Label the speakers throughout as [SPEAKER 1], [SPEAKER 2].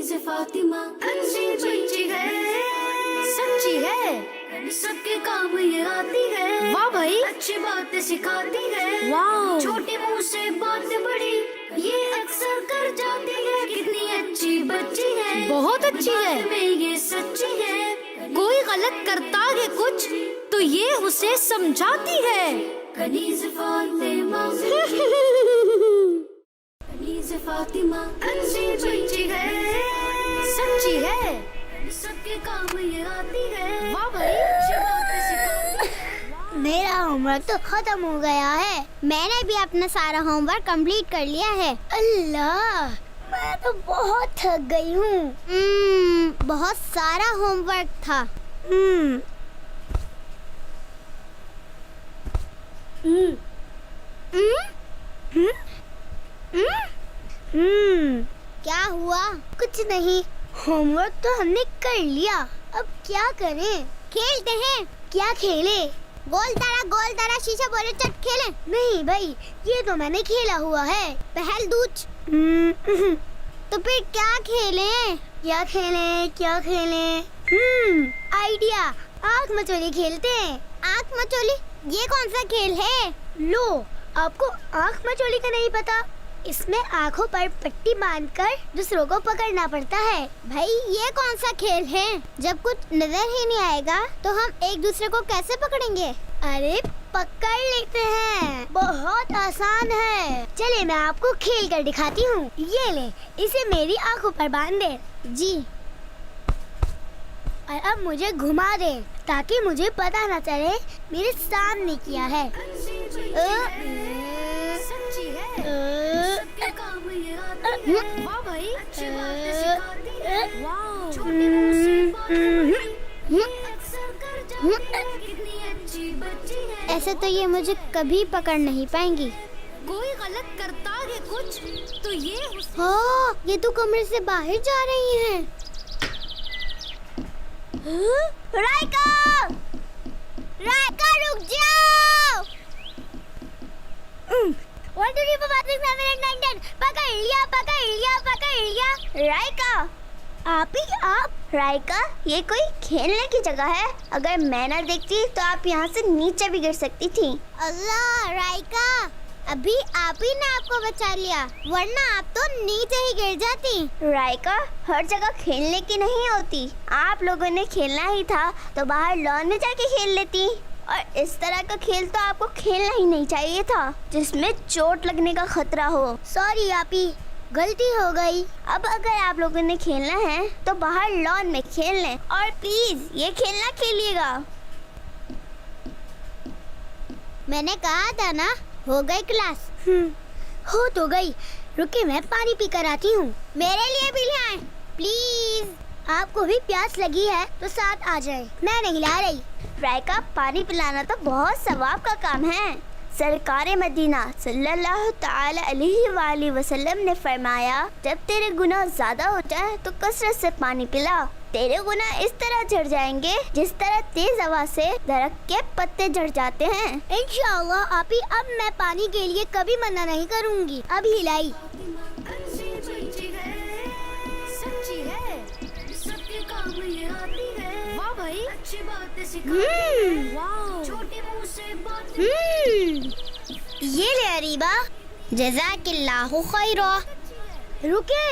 [SPEAKER 1] कनीज़ फातिमा अच्छी बच्ची है, सच्ची है, सबके काम ये आती है।
[SPEAKER 2] वाह भाई,
[SPEAKER 1] अच्छी बात सिखाती है।
[SPEAKER 2] वाह,
[SPEAKER 1] छोटे मुंह से बात बड़ी ये अक्सर कर जाती है। कितनी अच्छी बच्ची है,
[SPEAKER 2] बहुत अच्छी है।
[SPEAKER 1] बात में ये सच्ची है।
[SPEAKER 2] कोई गलत करता है कुछ तो ये उसे समझाती है।
[SPEAKER 1] कनीज़ फातिमा कनीज़ फातिमा अच्छी बच्ची है,
[SPEAKER 2] सच्ची है,
[SPEAKER 1] सबके काम ये आती है।
[SPEAKER 2] वाह भाई,
[SPEAKER 1] अच्छी बात सिखाती है।
[SPEAKER 3] मेरा होमवर्क तो खत्म हो गया है। मैंने भी अपना सारा होमवर्क कंप्लीट कर लिया है। अल्लाह, मैं तो बहुत थक गई हूँ। बहुत सारा होमवर्क था। क्या हुआ? कुछ नहीं, होमवर्क तो हमने कर लिया। अब क्या करें? खेलते हैं। क्या खेले? गोल तारा शीशा बोले चट खेलें? नहीं भाई, ये तो मैंने खेला हुआ है। पहल दूच। तो फिर क्या खेलें? क्या खेलें? आइडिया, आँख मचोली खेलते हैं। आँख मचोली? ये कौन सा खेल है? लो, आपको आँख मचोली का नहीं पता? इसमें आँखों पर पट्टी बांधकर दूसरों को पकड़ना पड़ता है। भाई, ये कौन सा खेल है? जब कुछ नजर ही नहीं आएगा तो हम एक दूसरे को कैसे पकड़ेंगे? अरे पकड़ लेते हैं, बहुत आसान है। चलिए मैं आपको खेल कर दिखाती हूँ। ये ले, इसे मेरी आँखों पर बांध दे। जी, और अब मुझे घुमा दे ताकि मुझे पता न चले मेरे सामने किया है।
[SPEAKER 1] सच्ची है, सबके काम ये आती है।
[SPEAKER 2] वाह भाई,
[SPEAKER 1] अच्छी बात सिखाती है।
[SPEAKER 2] वाह,
[SPEAKER 1] छोटे मुंह से बात बड़ी ये अक्सर कर जाती है। कितनी अच्छी बच्ची है।
[SPEAKER 3] ऐसे तो ये मुझे कभी पकड़ नहीं पाएंगी।
[SPEAKER 2] कोई गलत करता है कुछ तो ये उसे
[SPEAKER 3] हाँ, ये तो कमरे से बाहर जा रही हैं। राइका! राइका रुक जाओ! 1 2 3 4 5 6 7 8 9 10 पकड़ लिया। राइका, आप राइका, ये कोई खेलने की जगह है। अगर मैं ना देखती तो आप यहाँ से नीचे भी गिर सकती थी। अल्लाह राइका, अभी आप ही ने आपको बचा लिया, वरना आप तो नीचे ही गिर जाती। राइका, हर जगह खेलने की नहीं होती। आप लोगों ने खेलना ही था तो बाहर लॉन में जाके खेल लेती। और इस तरह का खेल तो आपको खेलना ही नहीं चाहिए था, जिसमें चोट लगने का खतरा हो। सॉरी आपी, गलती हो गई। अब अगर आप लोगों ने खेलना है तो बाहर लॉन में खेल लें, और प्लीज ये खेलना खेलिएगा। मैंने कहा था ना, हो गई क्लास। हो तो गई। रुके, मैं पानी पी कर आती हूँ। मेरे लिए भी ले आए प्लीज। आपको भी प्यास लगी है तो साथ आ जाए, मैं नहीं ला रही। राइका, पानी पिलाना तो बहुत सवाब का काम है। सरकार मदीना सल्लल्लाहु ताला अलैहि वसल्लम ने फरमाया, जब तेरे गुनाह ज्यादा हो जाए तो कसरत से पानी पिला। तेरे गुनाह इस तरह झड़ जाएंगे जिस तरह तेज हवा से दरख्त के पत्ते झड़ जाते हैं। इंशाअल्लाह आपी, अब मैं पानी के लिए कभी मना नहीं करूँगी। अब हिलाई।
[SPEAKER 1] अच्छी बच्ची है, सच्ची है, सबके काम ये आती है।
[SPEAKER 2] वाह भाई,
[SPEAKER 1] अच्छी बात सिखाती है।
[SPEAKER 2] वाह,
[SPEAKER 1] छोटे मुंह से बात
[SPEAKER 3] ये ले अरीबा, जज़ाकिल्लाहु खैरा। रुके,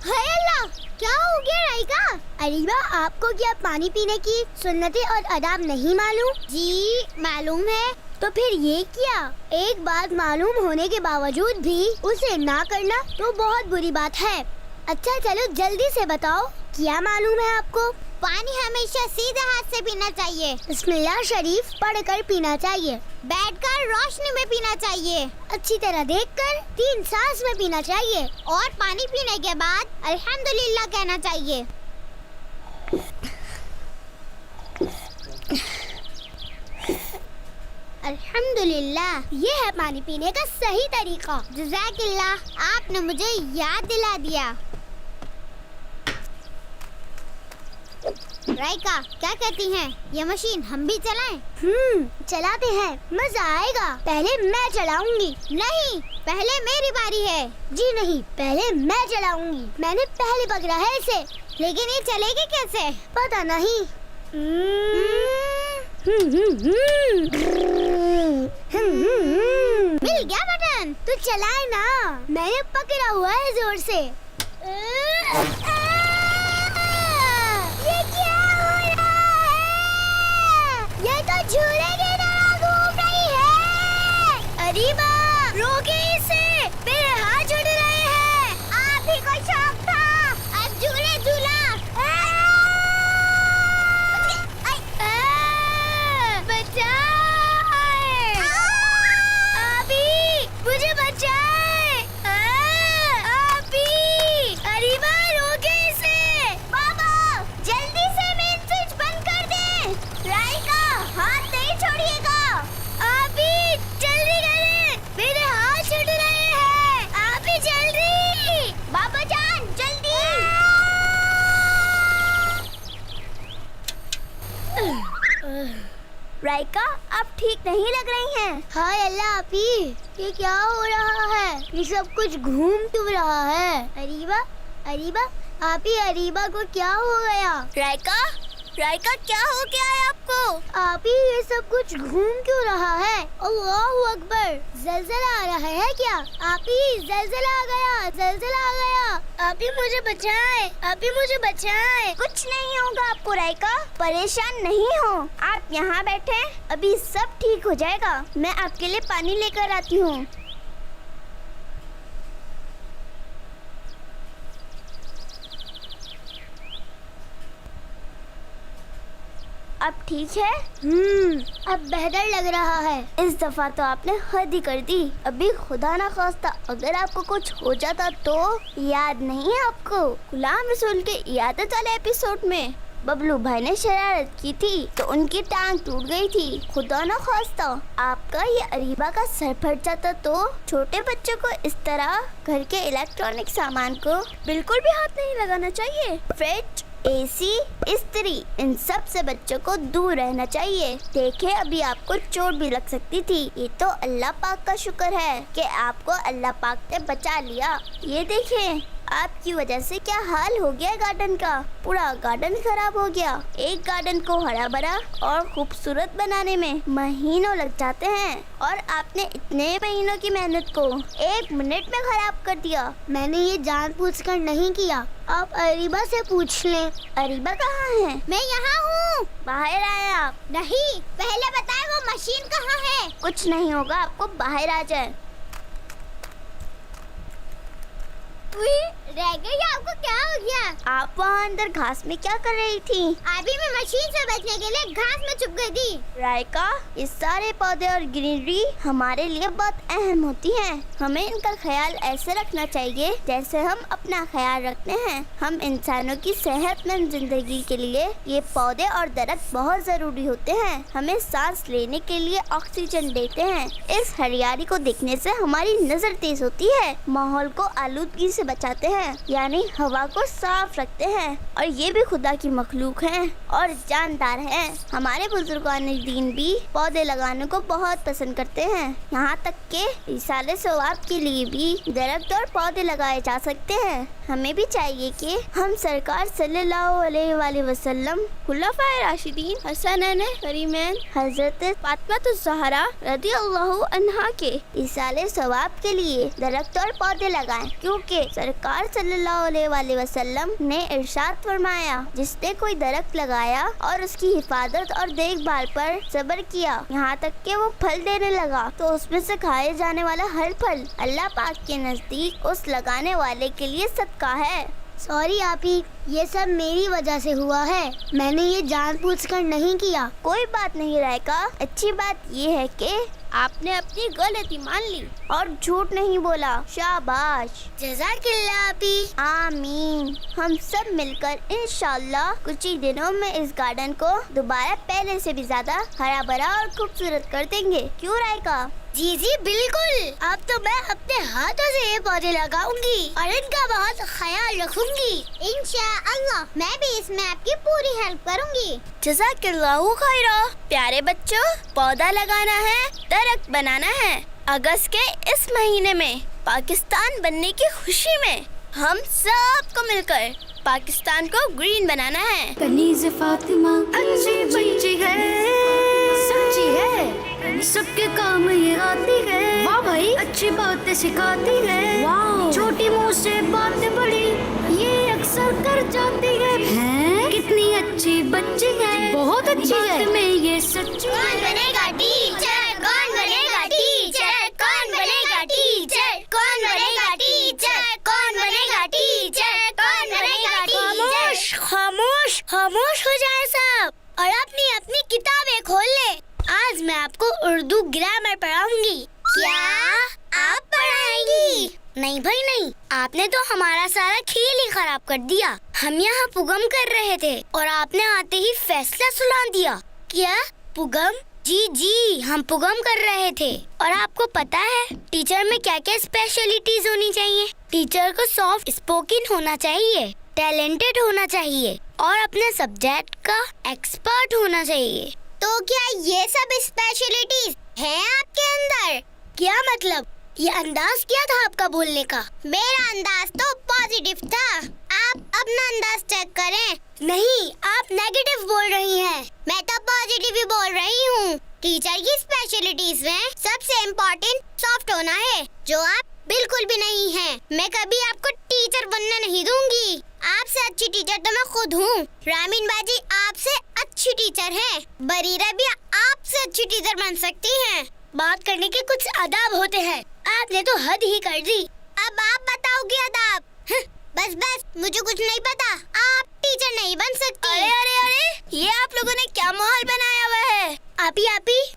[SPEAKER 3] हाय अल्लाह, क्या हो गया राइका? अरीबा, आपको क्या पानी पीने की सुन्नतें और आदाब नहीं मालूम? जी मालूम है। तो फिर ये क्या? एक बात मालूम होने के बावजूद भी उसे ना करना तो बहुत बुरी बात है। अच्छा चलो जल्दी से बताओ, क्या मालूम है आपको? पानी हमेशा सीधे हाथ से पीना चाहिए। बिस्मिल्लाह शरीफ पढ़कर पीना चाहिए। बैठकर रोशनी में पीना चाहिए। अच्छी तरह देखकर 3 सांस में पीना चाहिए। और पानी पीने के बाद अल्हम्दुलिल्लाह कहना चाहिए। अल्हम्दुलिल्लाह, ये है पानी पीने का सही तरीका। जज़ाकिल्लाह, आपने मुझे याद दिला दिया। राइका क्या कहती हैं? ये मशीन हम भी चलाएं? चलाते हैं, मजा आएगा। पहले मैं चलाऊंगी। नहीं, पहले मेरी बारी है। जी नहीं, पहले मैं चलाऊंगी। मैंने पहले पकड़ा है इसे। लेकिन ये चलेगी कैसे? पता नहीं। मिल गया बटन। तू चलाए ना, मैंने पकड़ा हुआ है जोर से। ये क्या हो रहा है? ये तो झूले की तरह घूम रही है। अरीबा, रोके इसे, मेरे हाथ जुड़ रहे हैं। आप ही को शौक था, अब झूले झूला। मुझे बचाए। अरीबा, रोके इसे। बाबा, जल्दी से मेन स्विच बंद कर दे। राइका, हाथ नहीं छोड़िएगा। अभी जल्दी करें, मेरे हाथ छूट रहे हैं। अभी जल्दी। बाबा जान, जल्दी। राइका, आप ठीक नहीं लग रही हैं। हाय अल्लाह आपी, ये क्या हो रहा है? ये सब कुछ घूम क्यों रहा है? अरीबा, अरीबा, आपी, अरीबा को क्या हो गया? राइका, राइका क्या हो गया है आपको? आपी, ये सब कुछ घूम क्यों रहा है? अल्लाहू अकबर, ज़लज़ला आ रहा है क्या? आपी, ज़लज़ला आ गया, ज़लज़ला आ गया। आपी मुझे बचाए, आपी मुझे बचाए। कुछ नहीं होगा आपको राइका, परेशान नहीं हो। आप यहाँ बैठे, अभी सब ठीक हो जाएगा। मैं आपके लिए पानी लेकर आती हूँ। अब ठीक है? अब बेहतर लग रहा है। इस दफा तो आपने हद ही कर दी। अभी खुदा ना खास्ता अगर आपको कुछ हो जाता तो? याद नहीं है आपको गुलाम रसूल के इयादत वाले एपिसोड में बबलू भाई ने शरारत की थी तो उनकी टांग टूट गई थी। खुदा ना खास्ता आपका ये अरीबा का सर फट जाता तो? छोटे बच्चों को इस तरह घर के इलेक्ट्रॉनिक सामान को बिल्कुल भी हाथ नहीं लगाना चाहिए। फ्रिज, एसी, इस्त्री, इन सब से बच्चों को दूर रहना चाहिए। देखे, अभी आपको चोट भी लग सकती थी। ये तो अल्लाह पाक का शुक्र है कि आपको अल्लाह पाक ने बचा लिया। ये देखें, आपकी वजह से क्या हाल हो गया गार्डन का। पूरा गार्डन खराब हो गया। एक गार्डन को हरा भरा और खूबसूरत बनाने में महीनों लग जाते हैं और आपने इतने महीनों की मेहनत को 1 मिनट में खराब कर दिया। मैंने ये जानबूझकर नहीं किया। आप अरीबा से पूछ लें। अरीबा कहाँ है? मैं यहाँ हूँ। बाहर आए आप? नहीं, पहले बताए वो मशीन कहाँ है? कुछ नहीं होगा, आपको बाहर आ जाए। रह गई, आपको क्या हो गया? आप वहाँ अंदर घास में क्या कर रही थी? अभी मैं मशीन से बचने के लिए घास में छुप गई थी। राइका, इस सारे पौधे और ग्रीनरी हमारे लिए बहुत अहम होती हैं। हमें इनका ख्याल ऐसे रखना चाहिए जैसे हम अपना ख्याल रखते हैं। हम इंसानों की सेहतमंद जिंदगी के लिए ये पौधे और दरख्त बहुत जरूरी होते हैं। हमें सांस लेने के लिए ऑक्सीजन देते हैं। इस हरियाली को देखने से हमारी नजर तेज होती है, माहौल को आलूदगी से बचाते हैं, यानी हवा को साफ रखते हैं। और ये भी खुदा की मखलूक हैं और जानदार हैं। हमारे बुजुर्गान दीन भी पौधे लगाने को बहुत पसंद करते हैं। यहाँ तक के इसाले सवाब के लिए भी दरख्त और पौधे लगाए जा सकते हैं। हमें भी चाहिए कि हम सरकार सल्लल्लाहु अलैहि वसल्लम, खुलाफाए राशिदीन, हसनैन करीमैन, हजरत फातिमा रदियल्लाहु अन्हा के इसाले सवाब के लिए दरख्त और पौधे लगाएं, क्योंकि सरकार सल्लल्लाहु अलैहि वसल्लम ने इरशाद फरमाया, जिसने कोई दरख्त लगाया और उसकी हिफाजत और देखभाल पर सब्र किया, यहाँ तक कि वो फल देने लगा, तो उसमें से खाए जाने वाला हर फल अल्लाह पाक के नजदीक उस लगाने वाले के लिए सदका है। सॉरी आपी, ये सब मेरी वजह से हुआ है। मैंने ये जानबूझकर नहीं किया। कोई बात नहीं रायका, अच्छी बात ये है कि आपने अपनी गलती मान ली और झूठ नहीं बोला। शाबाश, जज़ाकल्लाह आपी। आमीन। हम सब मिलकर इंशाल्लाह कुछ ही दिनों में इस गार्डन को दोबारा पहले से भी ज्यादा हरा भरा और खूबसूरत कर देंगे। क्यों रायका? जी जी बिल्कुल। अब तो मैं अपने हाथों से ये पौधे लगाऊंगी और इनका बहुत ख्याल रखूंगी। इंशाअल्लाह मैं भी इसमें आपकी पूरी हेल्प करूंगी।
[SPEAKER 4] जज़ाकल्लाहु खैरा। प्यारे बच्चों, पौधा लगाना है, दरख्त बनाना है। अगस्त के इस महीने में पाकिस्तान बनने की खुशी में हम सबको मिलकर पाकिस्तान को ग्रीन बनाना है।
[SPEAKER 2] कनीज़ फातिमा
[SPEAKER 1] अच्छी बच्ची है,
[SPEAKER 2] सच्ची है,
[SPEAKER 1] सबके काम ये आती है।
[SPEAKER 2] वाह भाई,
[SPEAKER 1] अच्छी बातें सिखाती है।
[SPEAKER 2] वाह,
[SPEAKER 1] छोटी मुँह से बातें बड़ी ये अक्सर कर जाती है।
[SPEAKER 2] हैं?
[SPEAKER 1] कितनी अच्छी बच्ची है,
[SPEAKER 2] बहुत अच्छी है।
[SPEAKER 1] बात में ये सच्ची
[SPEAKER 3] कौन
[SPEAKER 1] है।
[SPEAKER 3] बनेगा टीचर? कौन बनेगा टीचर? कौन बनेगा टीचर? कौन बनेगा टीचर? कौन बनेगा टीचर? कौन बनेगा टीचर? खामोश खामोश हो जाए सब और अपनी अपनी किताबें खोल ले। आज मैं आपको उर्दू ग्रामर पढ़ाऊंगी। क्या आप पढ़ाएंगी? नहीं भाई नहीं, आपने तो हमारा सारा खेल ही खराब कर दिया। हम यहाँ पुगम कर रहे थे और आपने आते ही फैसला सुना दिया। क्या पुगम? जी जी, हम पुगम कर रहे थे। और आपको पता है टीचर में क्या क्या स्पेशलिटीज होनी चाहिए? टीचर को सॉफ्ट स्पोकन होना चाहिए, टैलेंटेड होना चाहिए और अपने सब्जेक्ट का एक्सपर्ट होना चाहिए। तो क्या ये सब स्पेशलिटीज हैं आपके अंदर? क्या मतलब? ये अंदाज क्या था आपका बोलने का? मेरा अंदाज तो पॉजिटिव था। आप अपना अंदाज चेक करें। नहीं, आप नेगेटिव बोल रही हैं। मैं तो पॉजिटिव ही बोल रही हूँ। टीचर की स्पेशलिटीज में सबसे इम्पोर्टेंट सॉफ्ट होना है, जो आप बिल्कुल भी नहीं हैं। मैं कभी आपको टीचर बनने नहीं दूंगी। आपसे अच्छी टीचर तो मैं खुद हूँ। रामीन बाजी आपसे अच्छी टीचर हैं। बरीरा भी आपसे अच्छी टीचर बन सकती हैं। बात करने के कुछ अदाब होते हैं। आपने तो हद ही कर दी। अब आप बताओगे अदाब? बस बस, मुझे कुछ नहीं पता। आप टीचर नहीं बन सकती।
[SPEAKER 4] अरे अरे अरे, ये आप लोगों ने क्या माहौल बनाया हुआ है?
[SPEAKER 3] आपी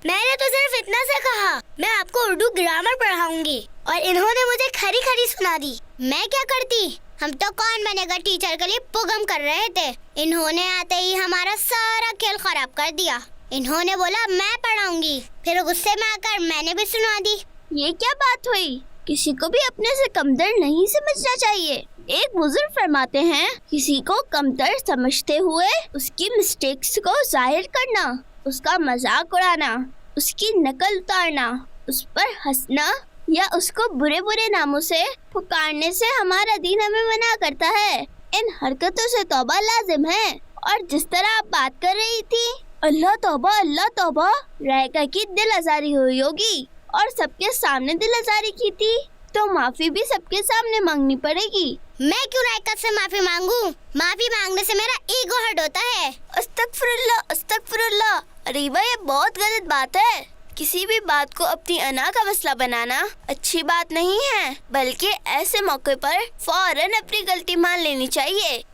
[SPEAKER 3] मैंने तो सिर्फ इतना से कहा मैं आपको उर्दू ग्रामर पढ़ाऊंगी और इन्होंने मुझे खरी खरी सुना दी। मैं क्या करती? हम तो कौन बनेगा टीचर के लिए पुगम कर रहे थे। इन्होंने आते ही हमारा सारा खेल खराब कर दिया। इन्होंने बोला मैं पढ़ाऊंगी, फिर गुस्से में आकर मैंने भी सुना दी।
[SPEAKER 4] ये क्या बात हुई? किसी को भी अपने से कमतर नहीं समझना चाहिए। एक बुजुर्ग फरमाते हैं, किसी को कमतर समझते हुए उसकी मिस्टेक्स को जाहिर करना, उसका मजाक उड़ाना, उसकी नकल उतारना, उस पर हंसना या उसको बुरे बुरे नामों से पुकारने से हमारा दीन हमें मना करता है। इन हरकतों से तौबा लाजिम है। और जिस तरह आप बात कर रही थी, अल्लाह तौबा, रायका की दिल आजारी हुई होगी और सबके सामने दिल आजारी की थी, तो माफी भी सबके सामने मांगनी पड़ेगी।
[SPEAKER 3] मैं क्यों रायका से माफी मांगू? माफी मांगने से मेरा ईगो हर्ट होता है।
[SPEAKER 4] अस्तगफिरुल्लाह। अरीबा, ये बहुत गलत बात है। किसी भी बात को अपनी अना का मसला बनाना अच्छी बात नहीं है, बल्कि ऐसे मौके पर फौरन अपनी गलती मान लेनी चाहिए।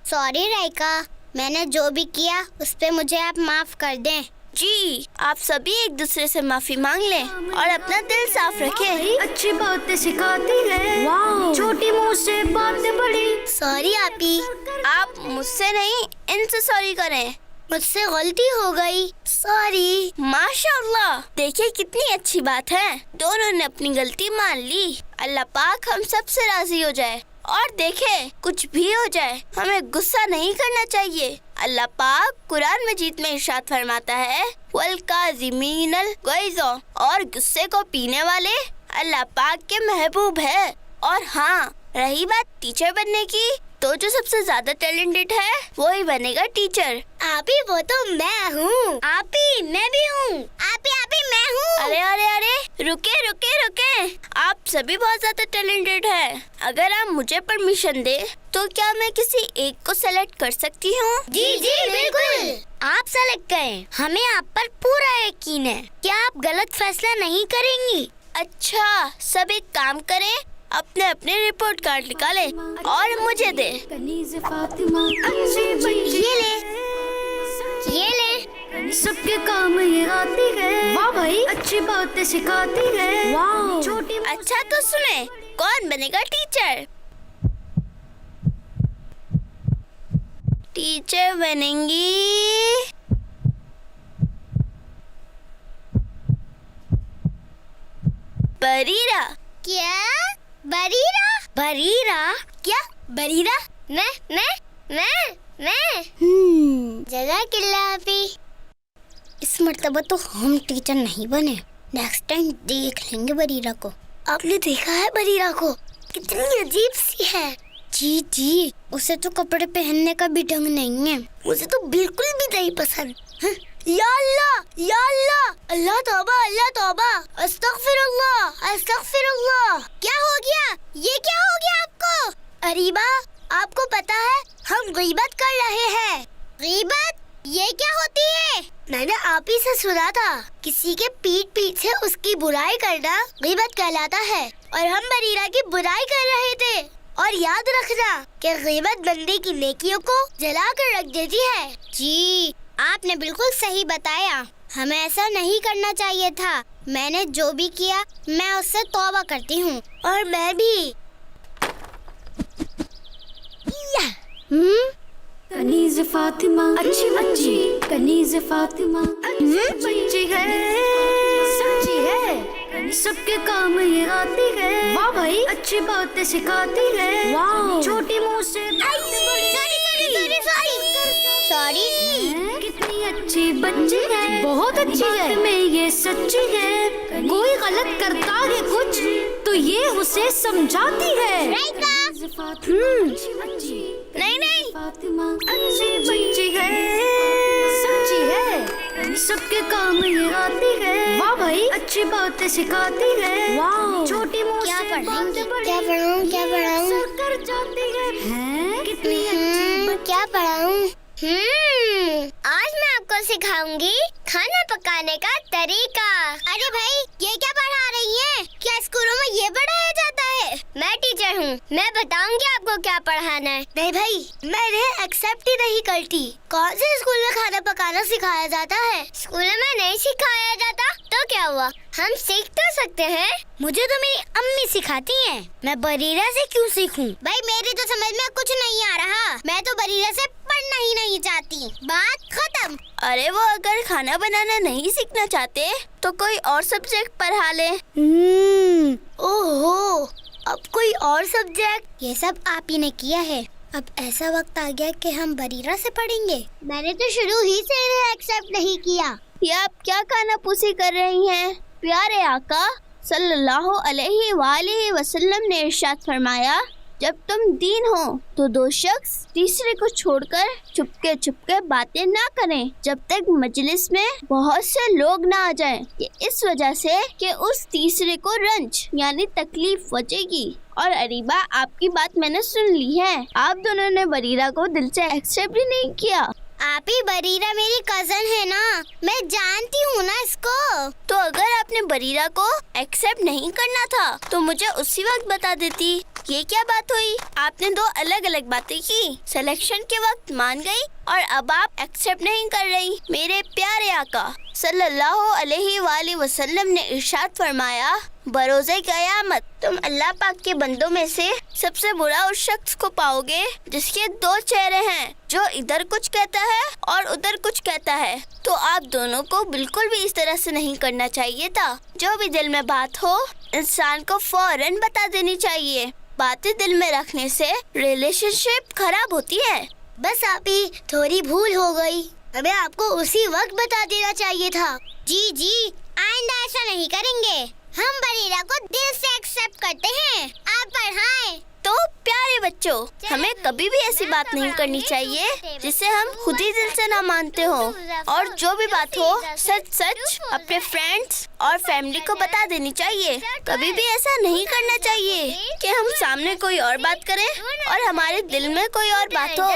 [SPEAKER 3] सॉरी रायका, मैंने जो भी किया उस पे मुझे आप माफ कर दें।
[SPEAKER 4] जी, आप सभी एक दूसरे से माफी मांग लें और अपना दिल साफ रखें।
[SPEAKER 1] अच्छी बातें सिखाती है।
[SPEAKER 2] वाह,
[SPEAKER 1] छोटी मुँह से बातें बड़ी।
[SPEAKER 3] सॉरी आपी,
[SPEAKER 4] आप मुझसे नहीं, इनसे सॉरी करें।
[SPEAKER 3] मुझसे गलती हो गई, सॉरी।
[SPEAKER 4] माशाअल्लाह, देखिए कितनी अच्छी बात है, दोनों ने अपनी गलती मान ली। अल्लाह पाक हम सब से राजी हो जाए। और देखें, कुछ भी हो जाए हमें गुस्सा नहीं करना चाहिए। अल्लाह पाक कुरान मजीद में इरशाद फरमाता है, वल काज़िमीनल गैज़, और गुस्से को पीने वाले अल्लाह पाक के महबूब है। और हाँ, रही बात टीचर बनने की, तो जो सबसे ज्यादा टैलेंटेड है वो ही बनेगा टीचर।
[SPEAKER 3] आपी, वो तो मैं हूँ। आपी, मैं भी हूँ। आपी मैं हूँ।
[SPEAKER 4] अरे अरे अरे, रुके, आप सभी बहुत ज्यादा टैलेंटेड हैं। अगर आप मुझे परमिशन दे तो क्या मैं किसी एक को सेलेक्ट कर सकती हूँ?
[SPEAKER 3] जी बिल्कुल, आप सेलेक्ट करें। हमें आप पर पूरा यकीन है। क्या आप गलत फैसला नहीं करेंगी?
[SPEAKER 4] अच्छा, सब एक काम करें, अपने अपने रिपोर्ट कार्ड निकाले और मुझे दे।
[SPEAKER 2] कनीज़ फातिमा
[SPEAKER 1] अच्छी बच्ची
[SPEAKER 3] ये ले।
[SPEAKER 1] सबके काम ये आती है।
[SPEAKER 2] वाह भाई,
[SPEAKER 1] अच्छी बातें सिखाती है।
[SPEAKER 2] वाह,
[SPEAKER 1] छोटी
[SPEAKER 4] अच्छा तो सुने, कौन बनेगा टीचर? टीचर बनेंगी बरीरा।
[SPEAKER 3] क्या? बरीरा? बरीरा? क्या? बरीरा? मैं जज़ाकल्लाह आपी। इस मर्तबा तो हम टीचर नहीं बने, नेक्स्ट टाइम देख लेंगे बरीरा को। आपने देखा है बरीरा को? कितनी अजीब सी है। जी, उसे तो कपड़े पहनने का भी ढंग नहीं है। मुझे तो बिल्कुल भी नहीं पसंद। या अल्लाह, अल्लाह तौबा, अस्तगफिरुल्लाह। क्या हो गया? ये क्या हो गया आपको? अरीबा, आपको पता है हम गीबत कर रहे हैं। गीबत? ये क्या होती है? मैंने आप ही से सुना था, किसी के पीठ पीछे उसकी बुराई करना गीबत कहलाता है, और हम बरीरा की बुराई कर रहे थे। और याद रखना कि गीबत बंदे की नेकियों को जला कर रख देती है। जी, आपने बिल्कुल सही बताया, हमें ऐसा नहीं करना चाहिए था। मैंने जो भी किया मैं उससे तौबा करती हूँ। और मैं भी।
[SPEAKER 2] कनीज़ फातिमा अच्छी बच्ची, कनीज़ फातिमा अच्छी है, सच्ची है, सबके काम ये आती है। वाह भाई, अच्छी बातें सिखाती है। वाह, छोटी मुँह से
[SPEAKER 3] सॉरी।
[SPEAKER 2] कितनी अच्छी बच्ची है, बहुत अच्छी है, में ये सच्ची है। कोई गलत करता है कुछ तो ये उसे समझाती है।
[SPEAKER 4] नहीं,
[SPEAKER 2] फातिमा अच्छी बच्ची है, सच्ची है, सबके काम ये आती है। वाह भाई, अच्छी बातें सिखाती है। वाह, छोटी मुँह
[SPEAKER 3] क्या
[SPEAKER 2] से
[SPEAKER 3] पढ़ाऊं? क्या पढ़ाऊं?
[SPEAKER 2] कर जाती है। कितनी अच्छी
[SPEAKER 3] क्या पढ़ाऊं? आज मैं आपको सिखाऊंगी खाना पकाने का तरीका। अरे भाई, ये क्या पढ़ा रही है? क्या स्कूलों में ये पढ़ाया जाता है? मैं टीचर हूँ, मैं बताऊंगी आपको क्या पढ़ाना है। नहीं भाई, मैंने एक्सेप्ट ही नहीं करती। कौन से स्कूल में खाना पकाना सिखाया जाता है? स्कूल में नहीं सिखाया जाता तो क्या हुआ, हम सीख तो सकते हैं। मुझे तो मेरी अम्मी सिखाती हैं। मैं बरीरा से क्यों सीखूं? भाई मेरी तो समझ में कुछ नहीं आ रहा। मैं तो बरीरा से पढ़ना ही नहीं चाहती। बात खत्म।
[SPEAKER 4] अरे वो अगर खाना बनाना नहीं सीखना चाहते तो कोई और सब्जेक्ट पढ़ा ले।
[SPEAKER 3] ओहो, अब कोई और सब्जेक्ट? ये सब आप ही ने किया है। अब ऐसा वक्त आ गया कि हम बरीरा से पढ़ेंगे। मैंने तो शुरू ही से इन्हें एक्सेप्ट नहीं किया।
[SPEAKER 4] ये आप क्या कानाफूसी कर रही हैं? प्यारे आका सल्लल्लाहु अलैहि वसल्लम ने इरशाद फरमाया, जब तुम दीन हो तो दो शख्स तीसरे को छोड़कर चुपके बातें ना करें जब तक मजलिस में बहुत से लोग ना आ जाएं। ये इस वजह से कि उस तीसरे को रंज यानी तकलीफ बचेगी। और अरीबा, आपकी बात मैंने सुन ली है, आप दोनों ने बरीरा को दिल से एक्सेप्ट ही नहीं किया।
[SPEAKER 3] आप ही बरीरा मेरी कजन है ना, मैं जानती हूँ ना इसको।
[SPEAKER 4] तो अगर आपने बरीरा को एक्सेप्ट नहीं करना था तो मुझे उसी वक्त बता देती। ये क्या बात हुई? आपने दो अलग अलग बातें की, सिलेक्शन के वक्त मान गई और अब आप एक्सेप्ट नहीं कर रही। मेरे प्यारे आका सल्लल्लाहु अलैहि वसल्लम ने इरशाद फरमाया, बरोज़े क़यामत तुम अल्लाह पाक के बंदों में से सबसे बुरा उस शख्स को पाओगे जिसके दो चेहरे हैं, जो इधर कुछ कहता है और उधर कुछ कहता है। तो आप दोनों को बिल्कुल भी इस तरह से नहीं करना चाहिए था। जो भी दिल में बात हो इंसान को फौरन बता देनी चाहिए। बातें दिल में रखने से रिलेशनशिप खराब होती है।
[SPEAKER 3] बस आप ही थोड़ी भूल हो गई, हमें आपको उसी वक्त बता देना चाहिए था। जी, आइंदा ऐसा नहीं करेंगे। हम बरीरा को दिल से एक्सेप्ट करते हैं, आप पढ़ाएं।
[SPEAKER 4] तो प्यारे बच्चों, हमें कभी भी ऐसी बात नहीं करनी चाहिए जिसे हम खुद ही दिल से ना मानते हो। और जो भी बात हो सच अपने फ्रेंड्स और फैमिली को बता देनी चाहिए। कभी भी ऐसा नहीं करना चाहिए कि हम सामने कोई और बात करें और हमारे दिल में कोई और बात हो।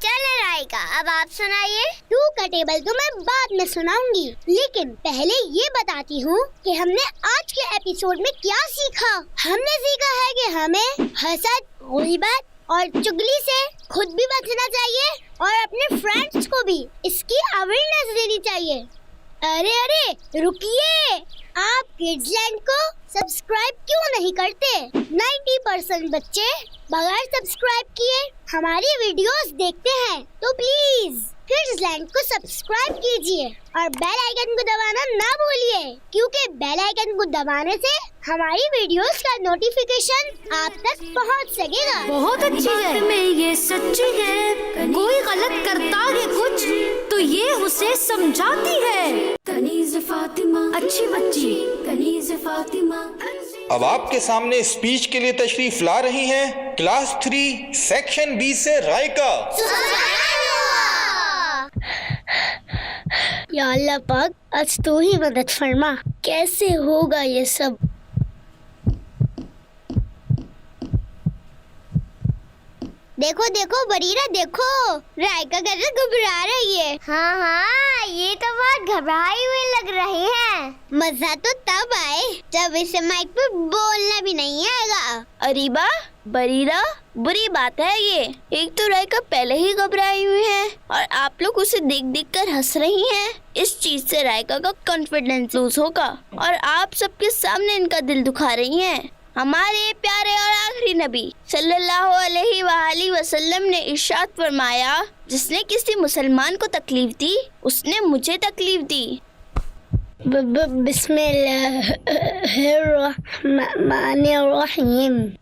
[SPEAKER 3] चल राइका, अब आप सुनाइए। 2 का टेबल तो मैं बाद में सुनाऊंगी, लेकिन पहले ये बताती हूँ कि हमने आज के एपिसोड में क्या सीखा। हमने सीखा है कि हमें हसद, गीबत और चुगली से खुद भी बचना चाहिए और अपने फ्रेंड्स को भी इसकी अवेयरनेस देनी चाहिए। अरे रुकिए, आप किड्सलैंड को सब्सक्राइब क्यों नहीं करते? 90% बच्चे बगैर सब्सक्राइब किए हमारी वीडियोस देखते हैं, तो प्लीज किड्स लैंड को सब्सक्राइब कीजिए और बेल आइकन को दबाना ना भूलिए, क्योंकि बेल आइकन को दबाने से हमारी वीडियोस का नोटिफिकेशन आप तक पहुंच सकेगा।
[SPEAKER 2] बहुत अच्छी है।
[SPEAKER 1] में ये सच्ची है,
[SPEAKER 2] कोई गलत करता है कुछ तो ये उसे समझाती है।
[SPEAKER 1] कनीज़ फातिमा अच्छी बच्ची, कनीज़ फातिमा।
[SPEAKER 5] अब आपके सामने स्पीच के लिए तशरीफ ला रही हैं क्लास 3 सेक्शन बी से रायका।
[SPEAKER 3] या अल्लाह पाक, आज तू ही मदद फरमा, कैसे होगा ये सब। देखो देखो बरीरा, देखो रायका कैसे घबरा रही है। हाँ, ये तो बहुत घबराई हुई लग रही है। मजा तो तब आए जब इसे माइक पे बोलना भी नहीं आएगा।
[SPEAKER 4] अरीबा, बरीरा, बुरी बात है ये। एक तो रायका पहले ही घबराई हुई है और आप लोग उसे देख देख कर हंस रही हैं। इस चीज से रायका का कॉन्फिडेंस लूज होगा और आप सबके सामने इनका दिल दुखा रही हैं। हमारे प्यारे और आखिरी नबी सल्लल्लाहु अलैहि वसल्लम ने इरशाद फरमाया, जिसने किसी मुसलमान को तकलीफ दी उसने मुझे तकलीफ दी।
[SPEAKER 3] बिस्मिल्लाहिर्रहमानिर्रहीम।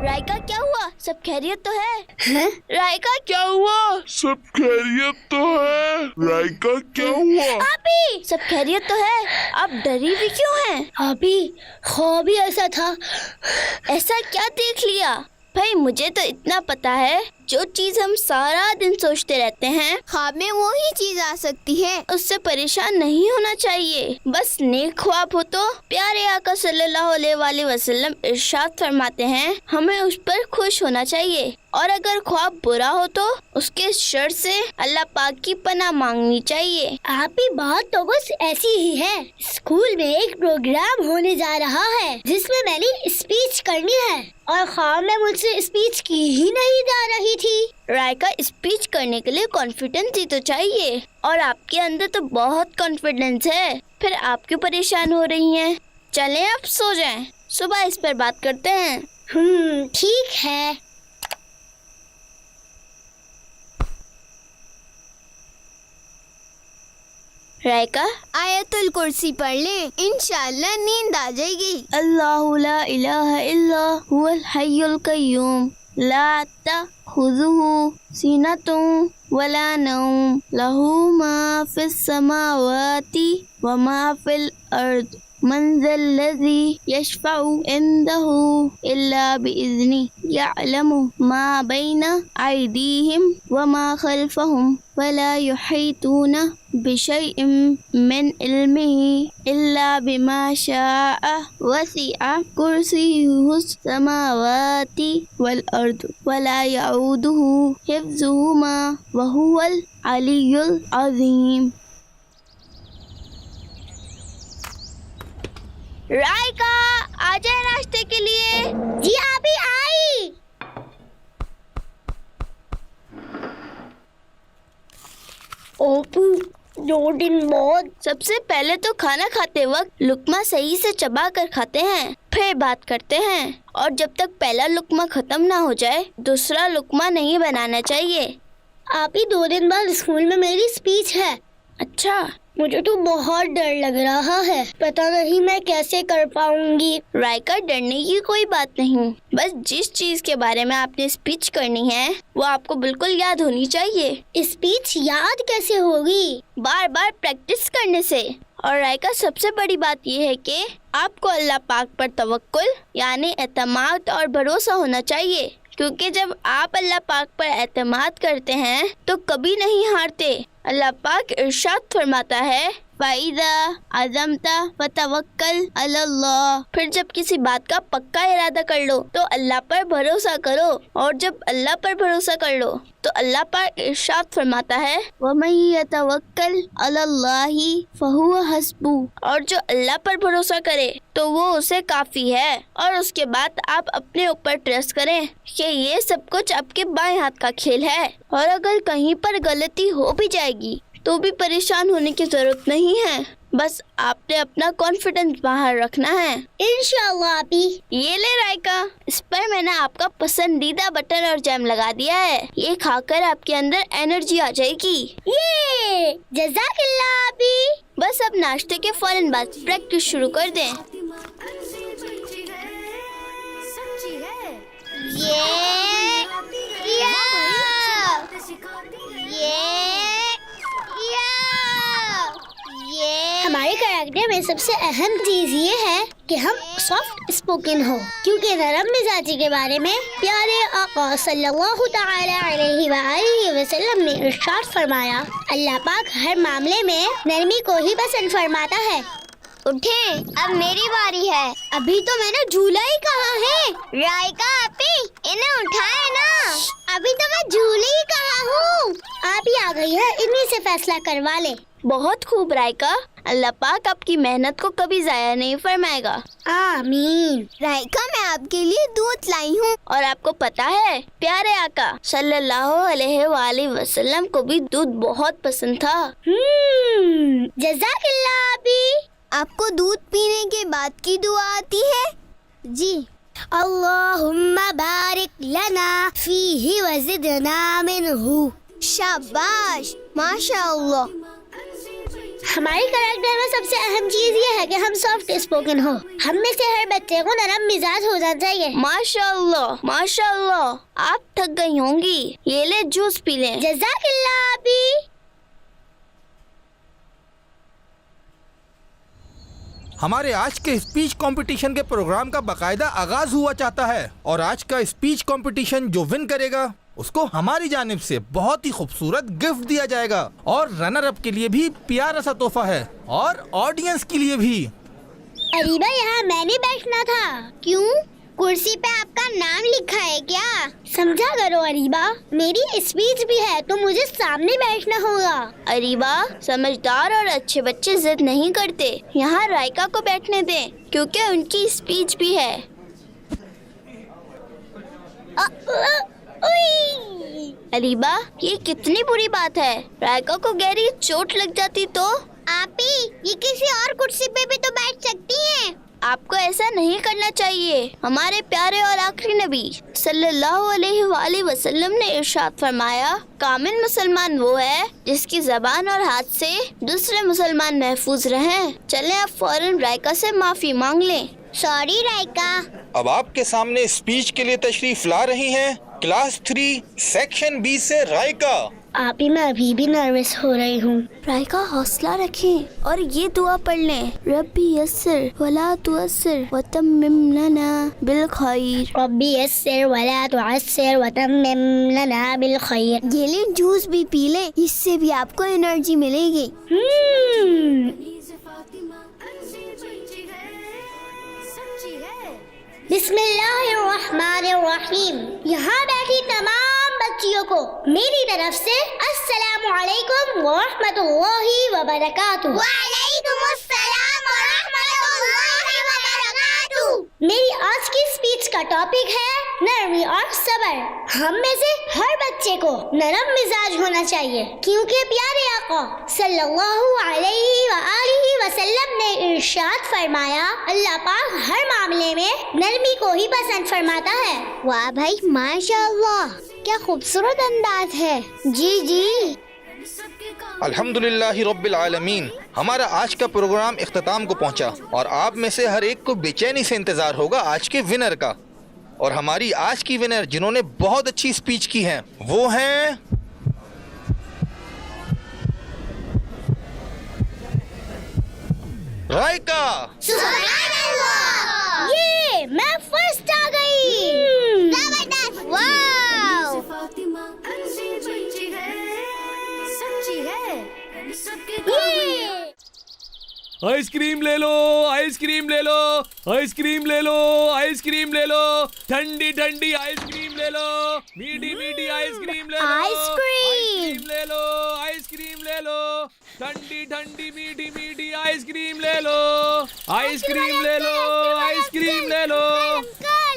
[SPEAKER 4] रायका, क्या हुआ? सब खैरियत तो है? रायका, क्या हुआ?
[SPEAKER 6] सब खैरियत तो है। रायका, क्या हुआ?
[SPEAKER 4] आपी, सब खैरियत तो है? आप डरी भी क्यों हैं?
[SPEAKER 3] अभी ख्वाब ही ऐसा था।
[SPEAKER 4] ऐसा क्या देख लिया? भाई, मुझे तो इतना पता है, जो चीज हम सारा दिन सोचते रहते हैं ख्वाब में वो ही चीज आ सकती है। उससे परेशान नहीं होना चाहिए। बस नेक ख्वाब हो तो प्यारे आका सल्लल्लाहु अलैहि वसल्लम इरशाद फरमाते हैं, हमें उस पर खुश होना चाहिए। और अगर ख्वाब बुरा हो तो उसके शर से अल्लाह पाक की पनाह मांगनी चाहिए।
[SPEAKER 3] आपकी बात तो बस ऐसी ही है। स्कूल में एक प्रोग्राम होने जा रहा है जिसमें मैंने स्पीच करनी है और ख्वाब में मुझसे स्पीच की ही नहीं जा रही थी।
[SPEAKER 4] रायका, स्पीच करने के लिए कॉन्फिडेंस ही तो चाहिए और आपके अंदर तो बहुत कॉन्फिडेंस है, फिर आप क्यों परेशान हो रही हैं? चलें अब सो जाएं, सुबह इस पर बात करते हैं।
[SPEAKER 3] ठीक है।
[SPEAKER 4] रायका,
[SPEAKER 2] आयतुल कुर्सी पढ़ ले, इंशाल्लाह नींद आ जाएगी।
[SPEAKER 4] अल्लाहु ला इलाहा इल्ला हुवल हय्युल कय्यूम ला तख़ुज़ुहु सिनतुन वला नौम लहू मा फिस समावाति व मा फिल अर्द मन ज़ल्लज़ी यशफ़उ इंदहु इल्ला बिइज़्नि यअलमु मा बैना अयदीहिम व मा खल्फ़हुम वला युहीतूना बिशैइन मिन इल्मिही इल्ला बिमा शाअ वसिअ कुर्सियुहुस समावाति वल अर्द वला यऊदुहु हिफ्ज़ुहुमा व हुवल अलियुल अज़ीम। रायका, आ जाए नाश्ते के लिए।
[SPEAKER 3] जी अभी आई। ओपू, 2 दिन बाद।
[SPEAKER 4] सबसे पहले तो खाना खाते वक्त लुकमा सही से चबा कर खाते हैं, फिर बात करते हैं। और जब तक पहला लुकमा खत्म ना हो जाए दूसरा लुकमा नहीं बनाना चाहिए।
[SPEAKER 3] आप ही 2 दिन बाद स्कूल में मेरी स्पीच है।
[SPEAKER 4] अच्छा,
[SPEAKER 3] मुझे तो बहुत डर लग रहा है, पता नहीं मैं कैसे कर पाऊंगी।
[SPEAKER 4] रायका, डरने की कोई बात नहीं, बस जिस चीज के बारे में आपने स्पीच करनी है वो आपको बिल्कुल याद होनी चाहिए।
[SPEAKER 3] स्पीच याद कैसे होगी?
[SPEAKER 4] बार बार प्रैक्टिस करने से। और रायका, सबसे बड़ी बात यह है कि आपको अल्लाह पाक पर तवक्कुल यानी एतमाद और भरोसा होना चाहिए, क्योंकि जब आप अल्लाह पाक पर एतमाद करते हैं तो कभी नहीं हारते। अल्लाह पाक इरशाद फरमाता है, फ़ाइज़ा अज़मता फ़तवक्कल अलल्लाह। फिर जब किसी बात का पक्का इरादा कर लो तो अल्लाह पर भरोसा करो, और जब अल्लाह पर भरोसा कर लो तो अल्लाह पाक इरशाद फरमाता है, वमन यतवक्कल अलल्लाहि फहुव हस्बु। और जो अल्लाह पर भरोसा करे तो वो उसे काफी है। और उसके बाद आप अपने ऊपर ट्रस्ट करें कि ये सब कुछ आपके बाएं हाथ का खेल है, और अगर कहीं पर गलती हो भी जाएगी तो भी परेशान होने की जरूरत नहीं है। बस आपने अपना कॉन्फिडेंस बाहर रखना है।
[SPEAKER 3] इंशाल्लाह आपी।
[SPEAKER 4] ये ले राइका, इस पर मैंने आपका पसंदीदा बटर और जैम लगा दिया है। ये खाकर आपके अंदर एनर्जी आ जाएगी।
[SPEAKER 3] ये जज़ाकल्लाह आपी।
[SPEAKER 4] बस अब नाश्ते के फौरन बाद प्रैक्टिस शुरू कर दें।
[SPEAKER 2] फातिमा अच्छी बच्ची है, सच्ची है।
[SPEAKER 3] ये या
[SPEAKER 2] सिखाती है।
[SPEAKER 3] ये हमारे कैरेक्टर में सबसे अहम चीज ये है कि हम सॉफ्ट स्पोकन हो, क्योंकि नरम मिजाजी के बारे में प्यारे आका सल्लल्लाहु तआला अलैहि वआलिहि वसल्लम ने इरशाद फरमाया, अल्लाह पाक हर मामले में नरमी को ही पसंद फरमाता है।
[SPEAKER 4] उठे, अब मेरी बारी है।
[SPEAKER 3] अभी तो मैंने झूला ही कहा है।
[SPEAKER 4] राइका आपी, इन्हें उठाए ना।
[SPEAKER 3] अभी तो मैं झूले ही कहा हूँ। आप ही आ गई है, इन्हीं से फैसला करवा ले।
[SPEAKER 4] बहुत खूब राइका, अल्लाह पाक आपकी मेहनत को कभी जाया नहीं फरमाएगा।
[SPEAKER 3] आमीन।
[SPEAKER 4] राइका, मैं आपके लिए दूध लाई हूँ। और आपको पता है, प्यारे आका सल्लल्लाहु अलैहि वसल्लम को भी दूध बहुत पसंद था।
[SPEAKER 3] जज़ाकल्लाह आपी।
[SPEAKER 4] आपको दूध पीने के बाद की दुआ आती है?
[SPEAKER 3] जी। अल्लाहुम्मा बारिक लना फीही वज़िदना मिन्हु।
[SPEAKER 4] शाबाश, माशाअल्लाह।
[SPEAKER 3] हमारे कैरेक्टर में सबसे अहम चीज ये है कि हम सॉफ्ट स्पोकन हो। हम में से हर बच्चे को नरम मिजाज हो जाना चाहिए।
[SPEAKER 4] माशाअल्लाह, माशाअल्लाह। आप थक गई होंगी, ये ले जूस पी लें।
[SPEAKER 3] जज़ाकल्लाह आपी।
[SPEAKER 5] हमारे आज के स्पीच कंपटीशन के प्रोग्राम का बकायदा आगाज हुआ चाहता है और आज का स्पीच कंपटीशन जो विन करेगा उसको हमारी जानिब से बहुत ही खूबसूरत गिफ्ट दिया जाएगा और रनर अप के लिए भी प्यारा सा तोहफा है और ऑडियंस के लिए भी।
[SPEAKER 3] अरीबा, यहाँ मैंने बैठना था। क्यों? कुर्सी पे आपका नाम लिखा है क्या? समझा करो अरीबा, मेरी स्पीच भी है तो मुझे सामने बैठना होगा।
[SPEAKER 4] अरीबा, समझदार और अच्छे बच्चे जिद नहीं करते। यहाँ राइका को बैठने दें क्योंकि उनकी स्पीच भी है। अरीबा, ये कितनी बुरी बात है। राइका को गहरी चोट लग जाती तो?
[SPEAKER 3] आपी, ये किसी और कुर्सी पे भी तो बैठ सकती हैं।
[SPEAKER 4] आपको ऐसा नहीं करना चाहिए। हमारे प्यारे और आखिरी नबी सल्लल्लाहु अलैहि वसल्लम ने इरशाद फरमाया, कामिल मुसलमान वो है जिसकी जबान और हाथ से दूसरे मुसलमान महफूज रहें। चलें अब फौरन राइका से माफी मांग लें।
[SPEAKER 3] सॉरी राइका।
[SPEAKER 5] अब आपके सामने स्पीच के लिए तशरीफ ला रही हैं क्लास 3 सेक्शन बी से राइका।
[SPEAKER 3] आप ही, मैं अभी भी नर्वस हो रही हूँ।
[SPEAKER 4] राइका, हौसला रखें और ये दुआ पढ़ लें, रब्बी यस्सिर वला तुअस्सिर वतम्मिम लना बिल खैर।
[SPEAKER 3] रब्बी यस्सिर वला तुअस्सिर वतम्मिम लना बिल खैर।
[SPEAKER 4] ये ले जूस भी पी लें, इससे भी आपको एनर्जी मिलेगी।
[SPEAKER 2] फातिमा अच्छी बच्ची है, सच्ची है।
[SPEAKER 3] बिस्मिल्लाहिर्रहमानिर्रहीम। यहाँ बैठी तमाम बच्चियों को मेरी तरफ से अस्सलामु अलैकुम व रहमतुल्लाहि व बरकातुहू। वालेकुमुस्सलाम व रहमतुल्लाहि व बरकातुहू। मेरी आज की स्पीच का टॉपिक है नरमी और सब्र। हम में से हर बच्चे को नरम मिजाज होना चाहिए, क्योंकि प्यारे आका सल्लल्लाहु अलैहि व आलिहि वसल्लम ने इरशाद फरमाया, अल्लाह पाक हर मामले में नरमी को ही पसंद फरमाता है। वाह भाई, माशाअल्लाह, क्या खूबसूरत अंदाज है। जी जी।
[SPEAKER 5] अल्हम्दुलिल्लाहि रब्बिल आलमीन। हमारा आज का प्रोग्राम इख्तिताम को पहुंचा और आप में से हर एक को बेचैनी से इंतजार होगा आज के विनर का। और हमारी आज की विनर जिन्होंने बहुत अच्छी स्पीच की है वो हैं राइका।
[SPEAKER 3] ये मैं फर्स्ट आ गई। जबरदस्त। वाव।
[SPEAKER 2] फातिमा अच्छी बच्ची है, सच्ची है। सबके काम
[SPEAKER 7] आइसक्रीम ले लो, आइसक्रीम ले लो, आइसक्रीम ले लो, आइसक्रीम ले लो, ठंडी ठंडी आइसक्रीम ले लो, मीठी मीठी आइसक्रीम ले लो, आइसक्रीम ले लो, आइसक्रीम ले लो, ठंडी ठंडी मीठी मीठी आइसक्रीम ले लो, आइसक्रीम ले लो, आइसक्रीम ले लो।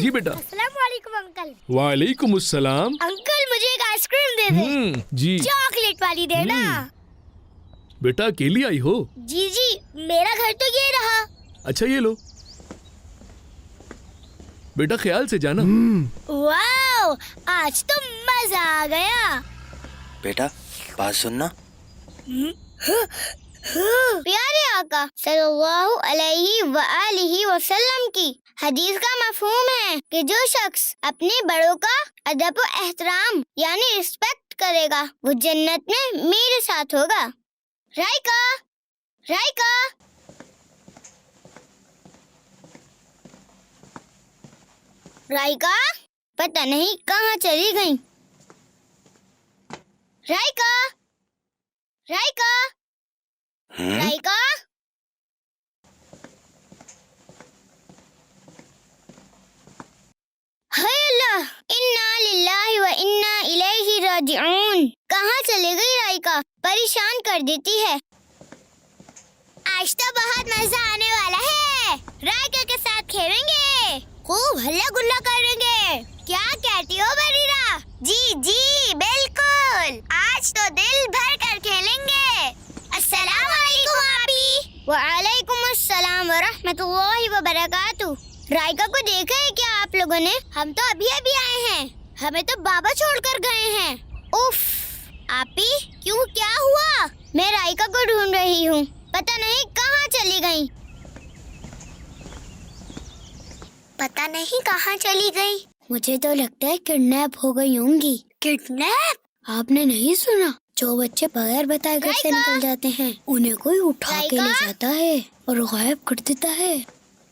[SPEAKER 7] जी बेटा।
[SPEAKER 3] अस्सलाम वालेकुम अंकल।
[SPEAKER 7] वालेकुम अस्सलाम।
[SPEAKER 3] अंकल, मुझे एक आइसक्रीम दे दे।
[SPEAKER 7] जी।
[SPEAKER 3] चॉकलेट वाली देना।
[SPEAKER 7] बेटा अकेली आई हो?
[SPEAKER 3] जी जी, मेरा घर तो ये रहा।
[SPEAKER 7] अच्छा ये लो बेटा, ख्याल से जाना।
[SPEAKER 3] वाओ, आज तो मजा आ गया।
[SPEAKER 8] बेटा बात सुनना।
[SPEAKER 3] प्यारे आका सल्लल्लाहु अलैहि वआलिहि वसल्लम की हदीस का मफहूम है कि जो शख्स अपने बड़ों का अदब व एहतराम यानी रिस्पेक्ट करेगा वो जन्नत में मेरे साथ होगा। राइका, राइका, राइका, पता नहीं कहाँ चली गई। राइका, राइका, राइका, हाय अल्लाह, इन्ना लिल्लाहि व इन्ना इलैहि राजिऊन। कहाँ चले गई राइका? परेशान कर देती है। आज तो बहुत मजा आने वाला है। राइका के साथ खेलेंगे, खूब हल्ला गुल्ला करेंगे। क्या कहती हो बरीरा? जी जी बिल्कुल, आज तो दिल भर कर खेलेंगे। अस्सलाम वालेकुम आपी। वालेकुम अस्सलाम व रहमतुल्लाहि व बरकातुहू। राइका को देखा है क्या आप लोगों ने? हम तो अभी अभी आए हैं, हमें तो बाबा छोड़कर गए हैं। उफ, आपी क्यों, क्या हुआ? मैं राइका को ढूंढ रही हूँ, पता नहीं कहाँ चली गई। पता नहीं कहाँ चली गई। मुझे तो लगता है किडनैप हो गई होंगी। किडनैप? आपने नहीं सुना? जो बच्चे बगैर बताए घर से निकल जाते हैं उन्हें कोई उठा के ले जाता है और गायब कर देता है।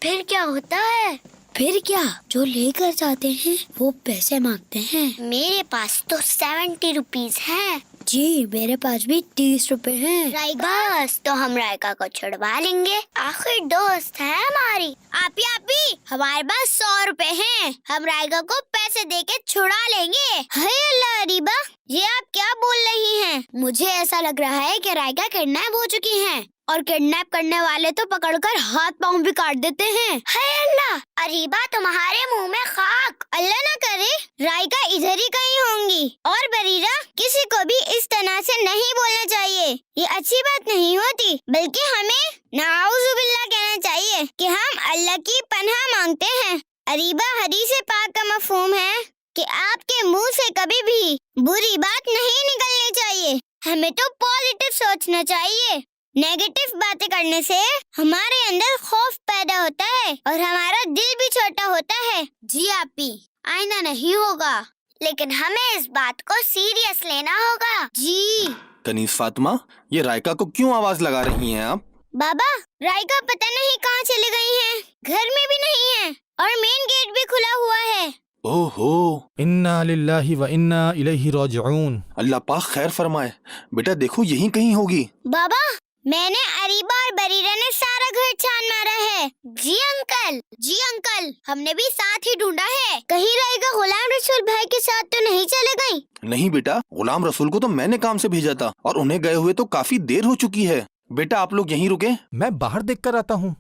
[SPEAKER 3] फिर क्या होता है? फिर क्या, जो लेकर जाते हैं वो पैसे मांगते हैं। मेरे पास तो 70 रुपीज हैं। जी मेरे पास भी 30 रुपए हैं। बस तो हम राइका को छुड़वा लेंगे, आखिर दोस्त है हमारी। आपी आपी, हमारे पास 100 रुपए हैं, हम राइका को पैसे देके छुड़ा लेंगे। हाय अल्लाह अरीबा, ये आप क्या बोल रही हैं? मुझे ऐसा लग रहा है कि राइका किडनैप हो चुकी हैं और किडनैप करने वाले तो पकड़कर हाथ पाँव भी काट देते हैं। हाय अल्लाह, अरीबा तुम्हारे मुंह में खाक। अल्लाह ना करे राइका इधर ही कहीं होंगी। और बरीरा, किसी को भी इस तरह से नहीं बोलना चाहिए, ये अच्छी बात नहीं होती, बल्कि हमें नाउजुबिल्लाह कहना चाहिए कि हम अल्लाह की पनाह मांगते हैं। अरीबा, हदीस पाक का मफहूम है कि आपके मुंह से कभी भी बुरी बात नहीं निकलनी चाहिए। हमें तो पॉजिटिव सोचना चाहिए। नेगेटिव बातें करने से हमारे अंदर खौफ पैदा होता है और हमारा दिल भी छोटा होता है। जी आपी, आइंदा नहीं होगा, लेकिन हमें इस बात को सीरियस लेना होगा। जी
[SPEAKER 8] कनीज फातिमा, ये राइका को क्यों आवाज लगा रही हैं आप?
[SPEAKER 3] बाबा, राइका पता नहीं कहाँ चली गई हैं, घर में भी नहीं है और मेन गेट भी खुला हुआ है।
[SPEAKER 8] ओहो,
[SPEAKER 5] इन्ना लिल्लाहि व इन्ना इलैहि राजिऊन।
[SPEAKER 8] अल्लाह पाक खैर फरमाए। बेटा देखो यहीं कहीं होगी।
[SPEAKER 3] बाबा, मैंने अरीबा और बरीरा ने सारा घर छान मारा है। जी अंकल, जी अंकल, हमने भी साथ ही ढूंढा है। कहीं राइका गुलाम रसूल भाई के साथ तो नहीं चले गई?
[SPEAKER 8] नहीं बेटा, गुलाम रसूल को तो मैंने काम से भेजा था और उन्हें गए हुए तो काफी देर हो चुकी है। बेटा आप लोग यहीं रुके,
[SPEAKER 5] मैं बाहर देख कर आता हूँ।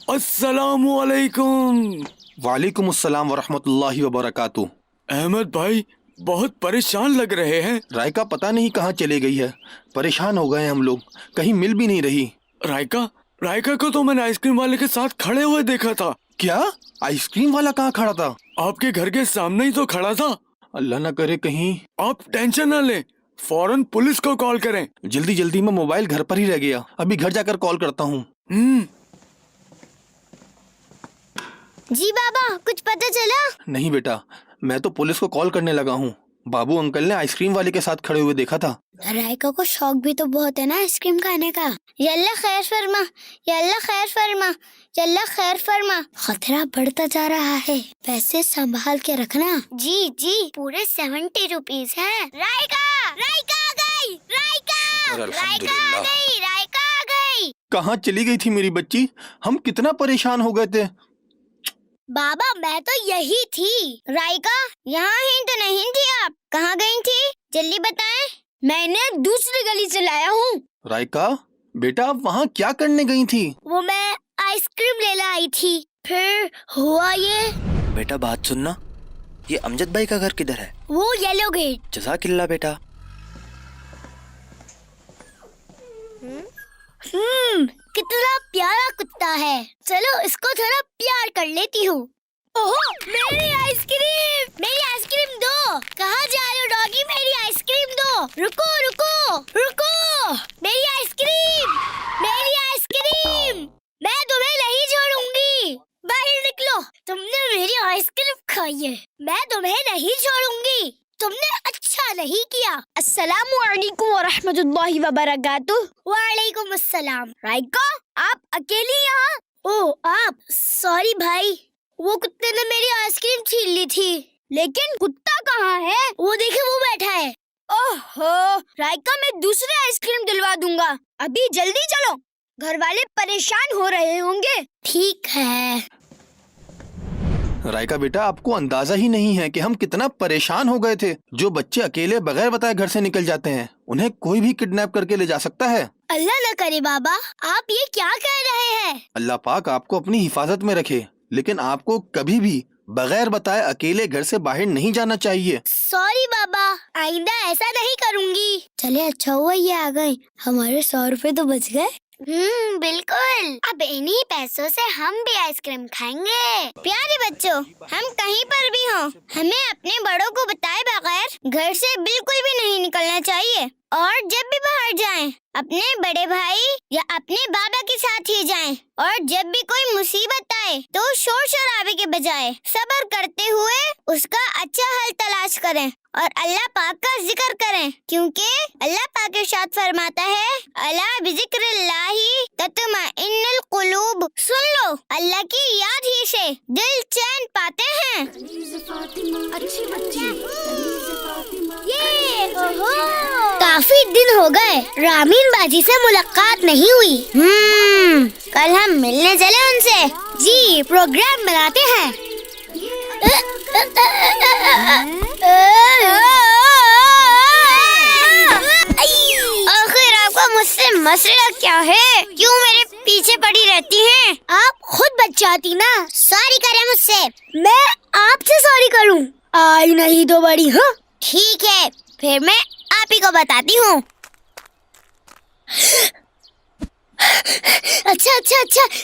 [SPEAKER 9] अस्सलामुअलैकुम।
[SPEAKER 8] वालेकुम अस्सलाम व रहमतुल्लाहि व बरकातुहू।
[SPEAKER 9] अहमद भाई बहुत परेशान लग रहे हैं।
[SPEAKER 8] राइका पता नहीं कहाँ चली गई है, परेशान हो गए हैं हम लोग, कहीं मिल भी नहीं रही।
[SPEAKER 9] राइका को तो मैंने आइसक्रीम वाले के साथ खड़े हुए देखा था।
[SPEAKER 8] क्या? आइसक्रीम वाला कहाँ खड़ा था?
[SPEAKER 9] आपके घर के सामने ही तो खड़ा था।
[SPEAKER 8] अल्लाह न करे कहीं।
[SPEAKER 9] आप टेंशन न लें, फौरन पुलिस को कॉल करें।
[SPEAKER 8] जल्दी जल्दी में मोबाइल घर पर ही रह गया, अभी घर जाकर कॉल करता हूँ।
[SPEAKER 3] जी बाबा, कुछ पता चला?
[SPEAKER 8] नहीं बेटा, मैं तो पुलिस को कॉल करने लगा हूँ। बाबू अंकल ने आइसक्रीम वाले के साथ खड़े हुए देखा था।
[SPEAKER 3] राइका को शौक भी तो बहुत है ना आइसक्रीम खाने का। यल्ला खैर फरमा, यल्ला खैर फरमा, यल्ला खैर फरमा। खतरा बढ़ता जा रहा है, पैसे संभाल के रखना। जी जी, पूरे 70 रुपीज है। राइका, राइका आ गई, राइका, राइका आ गई, राइका आ गई।
[SPEAKER 8] कहाँ चली गई थी मेरी बच्ची? हम कितना परेशान हो गए थे।
[SPEAKER 3] बाबा, मैं तो यही थी। राइका यहाँ ही तो नहीं थी, आप कहाँ गई थी? जल्दी बताएं। मैंने दूसरी गली से लाया हूँ।
[SPEAKER 8] राइका बेटा, आप वहाँ क्या करने गई थी?
[SPEAKER 3] वो मैं आइसक्रीम लेने आई थी, फिर हुआ ये।
[SPEAKER 10] बेटा बात सुनना, ये अमजद भाई का घर किधर है?
[SPEAKER 3] वो येलो गेट।
[SPEAKER 10] जज़ाकिल्लाह बेटा।
[SPEAKER 3] कितना प्यारा कुत्ता है। चलो इसको थोड़ा प्यार कर लेती हूँ। ओहो, मेरी आइसक्रीम दो। कहाँ जा रहे हो डॉगी? मेरी आइसक्रीम दो। रुको रुको रुको, मेरी आइसक्रीम। मैं तुम्हें नहीं छोड़ूंगी। बाहर निकलो। तुमने मेरी आइसक्रीम खाई है, मैं तुम्हें नहीं छोड़ूंगी। तुमने अच्छा नहीं किया। अस्सलामु अलैकुम व रहमतुल्लाहि व बरकातुहू। वालेकुम अस्सलाम। राइका, आप अकेली यहाँ? ओह आप, सॉरी भाई, वो कुत्ते ने मेरी आइसक्रीम छीन ली थी। लेकिन कुत्ता कहाँ है? वो देखे, वो बैठा है। ओहो राइका, मैं दूसरी आइसक्रीम दिलवा दूंगा। अभी जल्दी चलो, घर वाले परेशान हो रहे होंगे। ठीक है।
[SPEAKER 8] राइका बेटा, आपको अंदाजा ही नहीं है कि हम कितना परेशान हो गए थे। जो बच्चे अकेले बगैर बताए घर से निकल जाते हैं, उन्हें कोई भी किडनैप करके ले जा सकता है।
[SPEAKER 3] अल्लाह न करे बाबा, आप ये क्या कह रहे हैं?
[SPEAKER 8] अल्लाह पाक आपको अपनी हिफाजत में रखे, लेकिन आपको कभी भी बगैर बताए अकेले घर से बाहर नहीं जाना चाहिए।
[SPEAKER 3] सॉरी बाबा, आइंदा ऐसा नहीं करूँगी। चले अच्छा हुआ ये आ गए, हमारे 100 रुपए तो बच गए। बिल्कुल। अब इन्हीं पैसों से हम भी आइसक्रीम खाएंगे। प्यारे बच्चों, हम कहीं पर भी हों, हमें अपने बड़ों को बताए बगैर घर से बिल्कुल भी नहीं निकलना चाहिए। और जब भी बाहर जाएं, अपने बड़े भाई या अपने बाबा के साथ ही जाएं। और जब भी कोई मुसीबत आए तो शोर शराबे के बजाय सब्र करते हुए उसका अच्छा हल तलाश करें और अल्लाह पाक का जिक्र करें, क्योंकि अल्लाह पाक इरशाद फरमाता है, अला बिज़िक्रिल्लाहि तत्मइन्नुल कुलूब। सुन लो, अल्लाह की याद ही से दिल चैन पाते हैं।
[SPEAKER 2] अच्छी बच्ची।
[SPEAKER 3] ये काफी दिन हो गए रामीन बाजी से मुलाकात नहीं हुई। कल हम मिलने चले उनसे। जी, प्रोग्राम बनाते हैं। आखिर आपको मुझसे मसला क्या है? क्यों मेरे पीछे पड़ी रहती हैं? आप खुद बचाती ना। सॉरी करें मुझसे। मैं आपसे सॉरी करूं? आई नहीं तो बड़ी। हाँ ठीक है, फिर मैं आप ही को बताती हूँ। अच्छा,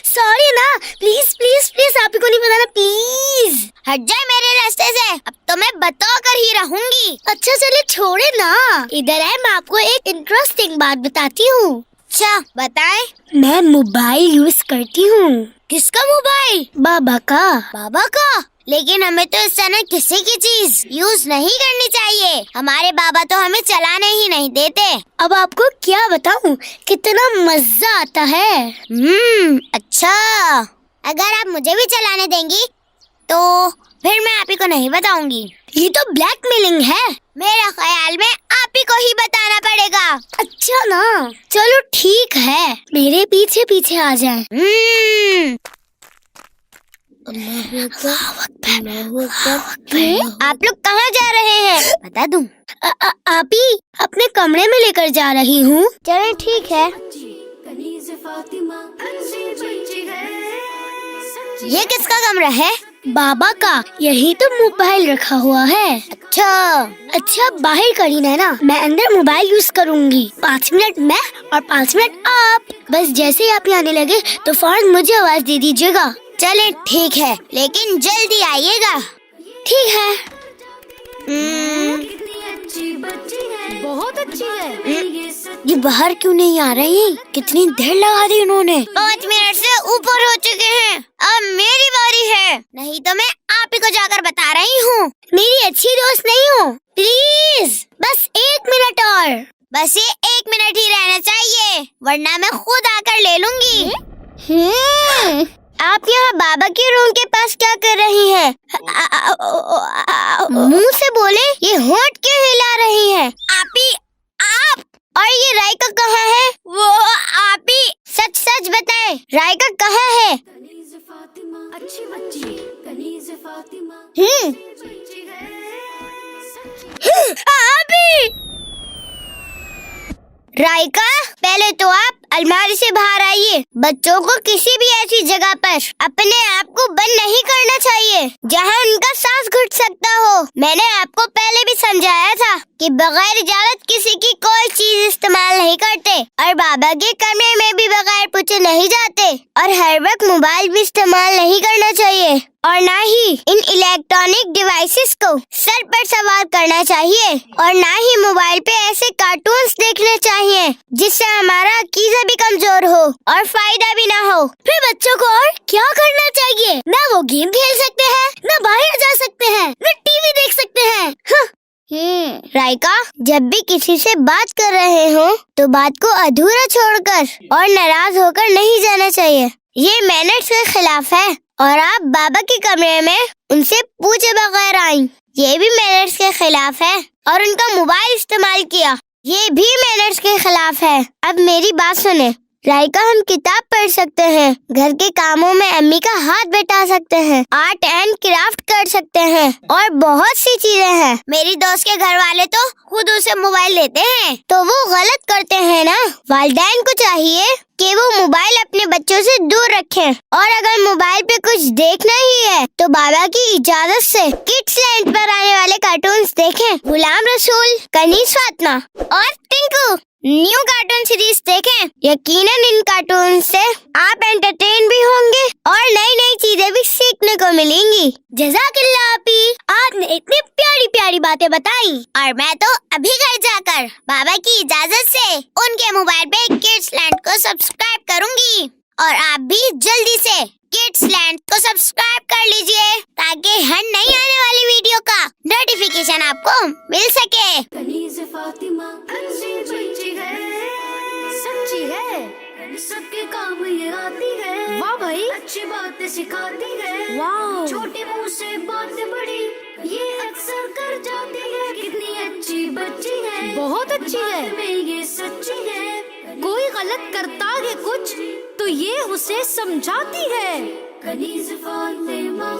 [SPEAKER 3] सॉरी ना। प्लीज आप ही को नहीं बताना, प्लीज। हट जाए मेरे रास्ते से, अब तो मैं बता कर ही रहूंगी। अच्छा चले छोड़े ना, इधर है, मैं आपको एक इंटरेस्टिंग बात बताती हूँ। अच्छा बताए। मैं मोबाइल यूज करती हूँ। किसका मोबाइल? बाबा का। बाबा का? लेकिन हमें तो इस तरह किसी की चीज यूज नहीं करनी चाहिए। हमारे बाबा तो हमें चलाने ही नहीं देते। अब आपको क्या बताऊं, कितना मजा आता है। अच्छा, अगर आप मुझे भी चलाने देंगी तो फिर मैं आप ही को नहीं बताऊंगी। ये तो ब्लैकमेलिंग है। मेरे ख्याल में आप ही को ही बताना पड़ेगा। अच्छा ना, चलो ठीक है, मेरे पीछे पीछे आ जाएं। आप लोग कहाँ जा रहे हैं? बता दूं? आप ही अपने कमरे में लेकर जा रही हूँ। चले ठीक है। ये किसका कमरा है? बाबा का। यही तो मोबाइल रखा हुआ है। अच्छा बाहर करीना है ना, मैं अंदर मोबाइल यूज करूँगी। 5 मिनट मैं और 5 मिनट आप। बस जैसे ही आप आने लगे तो फौरन मुझे आवाज दे दीजिएगा। चले ठीक है, लेकिन जल्दी आइएगा। ठीक है।
[SPEAKER 2] कितनी अच्छी बच्ची है, बहुत अच्छी है।
[SPEAKER 3] ये बाहर क्यों नहीं आ रही? कितनी देर लगा दी इन्होंने। 5 मिनट से ऊपर हो चुके हैं। अब मेरी बारी है, नहीं तो मैं आप ही को जाकर बता रही हूँ। मेरी अच्छी दोस्त नहीं हो, प्लीज बस 1 मिनट और। बस ये 1 मिनट ही रहना चाहिए, वरना मैं खुद आकर ले लूंगी। आप यहाँ बाबा के रूम के पास क्या कर रही हैं? मुंह से बोले, ये होंठ क्यों हिला रही हैं? आप और ये राइका कहाँ है? वो आप ही सच बताए, राइका कहाँ है?
[SPEAKER 2] अच्छी बच्ची, कनीज़ फातिमा।
[SPEAKER 3] आप ही। राइका, पहले तो आप अलमारी से बाहर आइए। बच्चों को किसी भी ऐसी जगह पर अपने आप को बंद नहीं करना चाहिए जहां उनका सांस घुट सकता हो। मैंने आपको पहले भी समझाया था कि बगैर इजाजत किसी की कोई चीज इस्तेमाल नहीं करते और बाबा के कमरे में भी बगैर पूछे नहीं जाते और हर वक्त मोबाइल भी इस्तेमाल नहीं करना चाहिए और ना ही इन इलेक्ट्रॉनिक डिवाइसेस को सर पर सवार करना चाहिए और ना ही मोबाइल पे ऐसे कार्टून्स देखने चाहिए जिससे हमारा अकीदा भी कमजोर हो और फायदा भी ना हो। फिर बच्चों को और क्या करना चाहिए? ना वो गेम खेल सकते हैं, ना बाहर जा सकते हैं, ना टीवी देख सकते हैं। राइका, जब भी किसी से बात कर रहे हो तो बात को अधूरा छोड़कर और नाराज होकर नहीं जाना चाहिए। ये मैनर्स के खिलाफ है और आप बाबा के कमरे में उनसे पूछे बगैर आई, ये भी मैनर्स के खिलाफ है और उनका मोबाइल इस्तेमाल किया, ये भी मैनर्स के खिलाफ है। अब मेरी बात सुने राइका, हम किताब पढ़ सकते हैं, घर के कामों में अम्मी का हाथ बैठा सकते हैं, आर्ट एंड क्राफ्ट कर सकते हैं और बहुत सी चीजें हैं। मेरी दोस्त के घर वाले तो खुद उसे मोबाइल देते हैं, तो वो गलत करते हैं ना। वालिदैन को चाहिए कि वो मोबाइल अपने बच्चों से दूर रखें और अगर मोबाइल पे कुछ देखना ही है तो बाबा की इजाजत से किड्स लैंड पर आने वाले कार्टून्स देखें। गुलाम रसूल, कनीज फातिमा और टिंकू न्यू कार्टून सीरीज देखें। यकीनन इन कार्टून से आप एंटरटेन भी होंगे और नई नई चीजें भी सीखने को मिलेंगी। जज़ाकल्लाह आपी, आपने इतनी प्यारी प्यारी बातें बताई और मैं तो अभी घर जाकर बाबा की इजाजत से उनके मोबाइल पे किड्स लैंड को सब्सक्राइब करूंगी और आप भी जल्दी से किड्स लैंड को सब्सक्राइब कर लीजिए ताकि हर नई आने वाली वीडियो का नोटिफिकेशन आपको मिल सके।
[SPEAKER 2] कनीज़ फातिमा अच्छी बच्ची है, सच्ची है, सबके काम ये आती है। वाह भाई, अच्छी बातें सिखाती है। वाह, छोटे मुंह से बातें बड़ी ये अक्सर कर जाती है। कितनी अच्छी बच्ची है, बहुत अच्छी है, में ये सच्ची है। कोई गलत करता है कुछ तो ये उसे समझाती है। कनीज़ फातिमा